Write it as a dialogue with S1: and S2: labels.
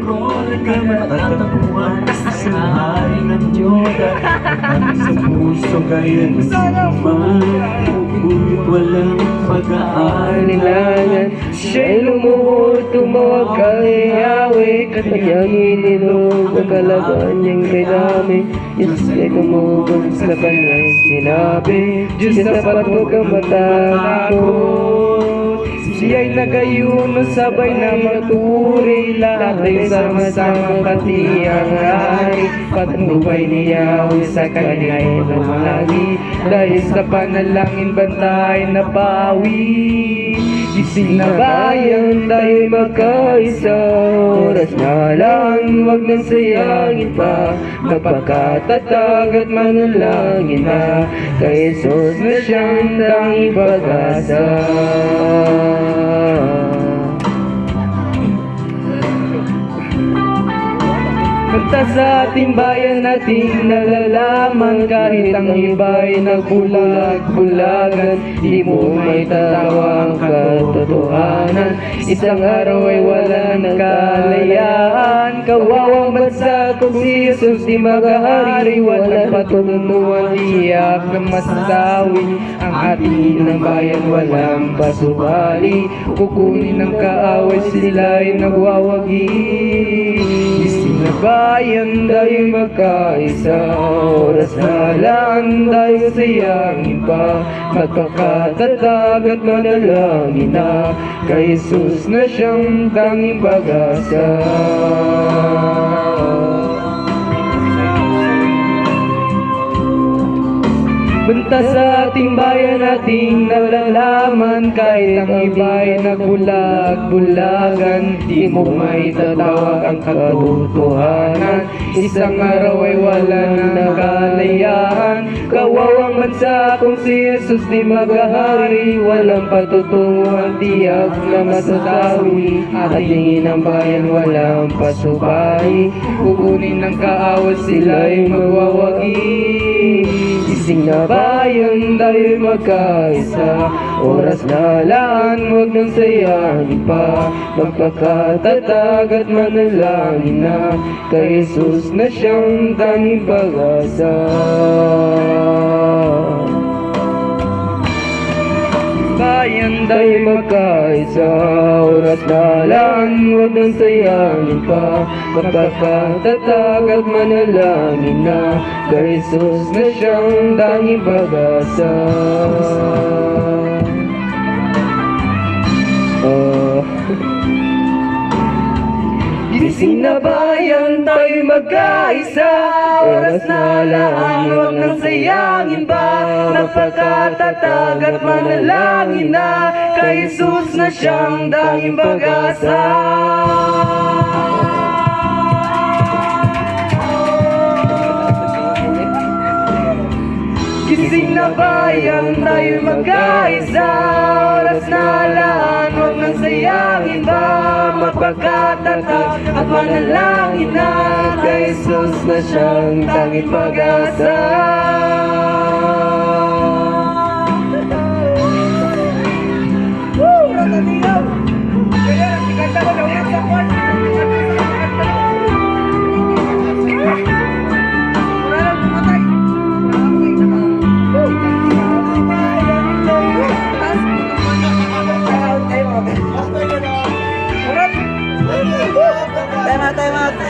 S1: meron ka matatagpuan sa hari ng Diyoda. Ang sa puso kaya't sinaman, ngunit walang pag-aalilangan.
S2: Siya'y lumuhod, tumawag kay Yahweh, kanyang ininog ang kalaban niyang kay dami. Diyos ay tumugod sa kanyang sinabi, Diyos dapat huwag kang matakot. Siya'y nagayuno sabay na maturi, lahat ay sama-sama pati ang hari. Patnubay ni Yahweh sa kanya'y lumagi, dahil sa panalangin bantay na pawi. Gising na bayan, tayo'y magkaisa, oras na lang, huwag nang sayangin pa. Magpakatatag at manalangin na, kay Jesus na siyang tanging pag-asa. Kanta sa ating bayan nating nalalaman, kahit ang iba'y nagbulag-bulagan, di mo may tatawa ang katotohanan. Isang araw ay wala ng kalayaan, kawawang bansa kung si Jesus di maghahari. Walang patutuntuhan, iyak na masasawi, ang ating ng bayan walang pasubali. Kukunin ng kaaway, sila'y nagwawagi. Gising na bayan, tayo'y magkaisa, oras na lang, tayo sayangin pa. Magpakatatag at manalangin na, kay Jesus na siyang tanging pag-asa. Banta sa ating bayan nating nalalaman, kahit ang iba'y nagbulag-bulagan, di mo may tatawag ang katotohanan. Isang araw ay wala na kalayaan, kawawang bansa kung si Jesus di maghahari. Walang patutunguhan, tiyak na masasawi, ating ang bayan walang pasubay. Kukunin ng kaaway, sila'y magwawagi. Gising na bayan, tayo'y magkaisa, oras na lang, huwag nang sayangin pa. Magpakatatag at manalangin na, kay Jesus na siyang tanging pag-asa. Bayan, tayo'y magkaisa, oras na lang, huwag nang sayangin pa. Magpakatatag at manalangin na, kay Jesus na siyang tanging pag-asa. Gising na bayan, tayo'y magkaisa, oras na lang, huwag nang sayangin pa. Magpakatatag at manalangin na, kay Jesus na siyang tanging pag-asa. Gising na bayan, tayo'y magkaisa, oras na lang, huwag nang sayangin pa. Magpakatatag at manalangin na, kay Jesus na siyang tanging pag-asa.